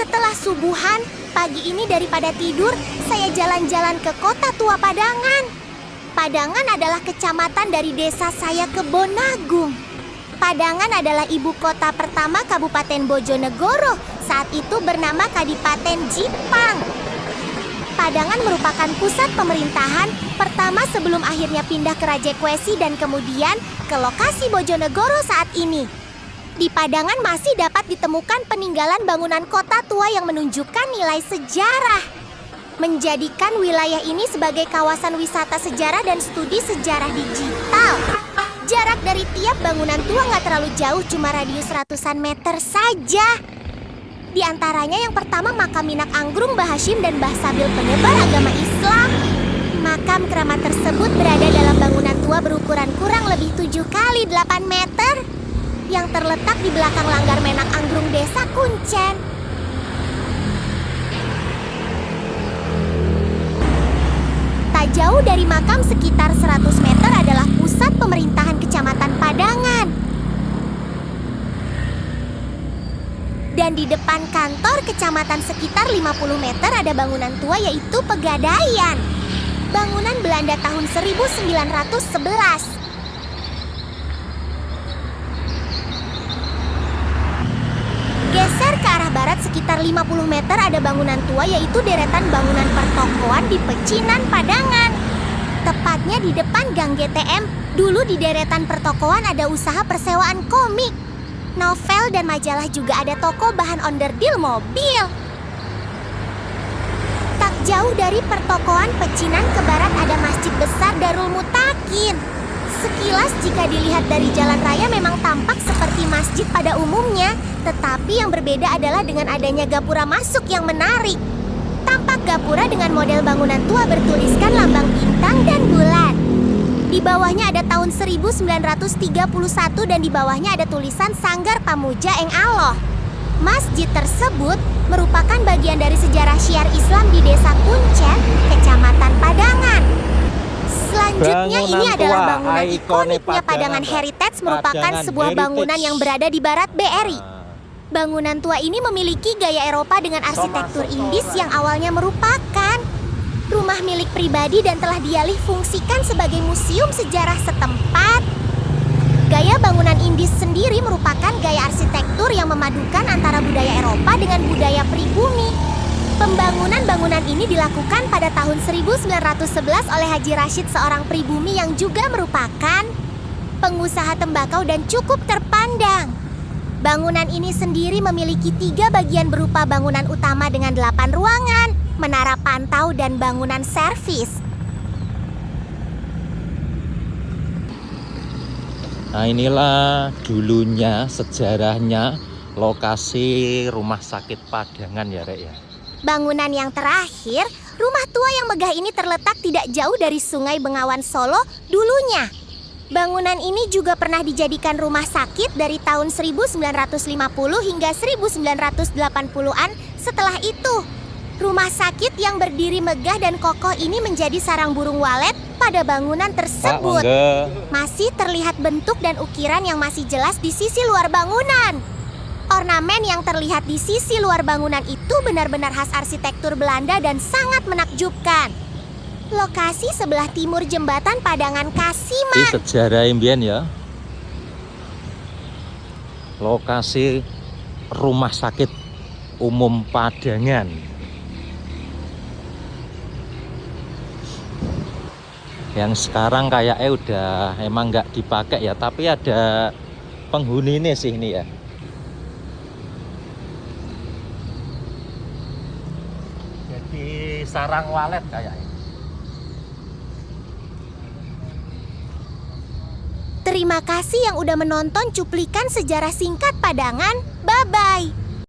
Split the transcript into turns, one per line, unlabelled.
Setelah subuhan, pagi ini daripada tidur, saya jalan-jalan ke kota tua Padangan. Padangan adalah kecamatan dari desa saya Kebonagung. Padangan adalah ibu kota pertama Kabupaten Bojonegoro, saat itu bernama Kadipaten Jipang. Padangan merupakan pusat pemerintahan pertama sebelum akhirnya pindah ke Rajekwesi dan kemudian ke lokasi Bojonegoro saat ini. Di Padangan masih dapat ditemukan peninggalan bangunan kota tua yang menunjukkan nilai sejarah. Menjadikan wilayah ini sebagai kawasan wisata sejarah dan studi sejarah digital. Jarak dari tiap bangunan tua nggak terlalu jauh, cuma radius ratusan meter saja. Di antaranya yang pertama makam Minak Anggrung Mbah Hashim dan Mbah Sabil penyebar agama Islam. Makam keramat tersebut berada dalam bangunan tua berukuran kurang lebih 7 kali 8 meter yang terletak di belakang langgar Menak Anggrung Desa Kuncen. Tak jauh dari makam sekitar 100 meter adalah pusat pemerintahan Kecamatan Padangan. Dan di depan kantor kecamatan sekitar 50 meter ada bangunan tua yaitu Pegadaian. Bangunan Belanda tahun 1911. Geser ke arah barat sekitar 50 meter ada bangunan tua yaitu deretan bangunan pertokoan di Pecinan Padangan. Tepatnya di depan Gang GTM, dulu di deretan pertokoan ada usaha persewaan komik, novel dan majalah, juga ada toko bahan onderdil mobil. Tak jauh dari pertokoan Pecinan ke barat ada masjid besar Darul Mutakin. Sekilas jika dilihat dari jalan raya memang tampak seperti masjid pada umumnya, tetapi yang berbeda adalah dengan adanya gapura masuk yang menarik. Tampak gapura dengan model bangunan tua bertuliskan lambang bintang dan bulan. Di bawahnya ada tahun 1931 dan di bawahnya ada tulisan Sanggar Pamuja Eng Allah. Masjid tersebut merupakan bagian dari sejarah syiar Islam di Desa Kuncen, Kecamatan Padangan. Selanjutnya ini adalah bangunan ikoniknya Padangan Heritage, merupakan sebuah bangunan yang berada di barat BRI. Bangunan tua ini memiliki gaya Eropa dengan arsitektur Indis yang awalnya merupakan rumah milik pribadi dan telah dialih fungsikan sebagai museum sejarah setempat. Gaya bangunan Indis sendiri merupakan gaya arsitektur yang memadukan antara budaya Eropa dengan budaya pribumi. Pembangunan bangunan ini dilakukan pada tahun 1911 oleh Haji Rashid, seorang pribumi yang juga merupakan pengusaha tembakau dan cukup terpandang. Bangunan ini sendiri memiliki 3 bagian berupa bangunan utama dengan 8 ruangan, menara pantau, dan bangunan servis.
Nah, inilah dulunya sejarahnya lokasi rumah sakit Padangan ya, Rek ya.
Bangunan yang terakhir, rumah tua yang megah ini terletak tidak jauh dari Sungai Bengawan Solo dulunya. Bangunan ini juga pernah dijadikan rumah sakit dari tahun 1950 hingga 1980-an. Setelah itu, rumah sakit yang berdiri megah dan kokoh ini menjadi sarang burung walet pada bangunan tersebut. Masih terlihat bentuk dan ukiran yang masih jelas di sisi luar bangunan. Ornamen yang terlihat di sisi luar bangunan itu benar-benar khas arsitektur Belanda dan sangat menakjubkan. Lokasi sebelah timur jembatan Padangan Kasiman.
Ini sejarah imbian ya. Lokasi rumah sakit umum Padangan. Yang sekarang kayaknya udah emang nggak dipakai ya, tapi ada penghuni ini sih ini ya. Jadi sarang walet kayaknya.
Terima kasih yang udah menonton cuplikan sejarah singkat Padangan. Bye-bye.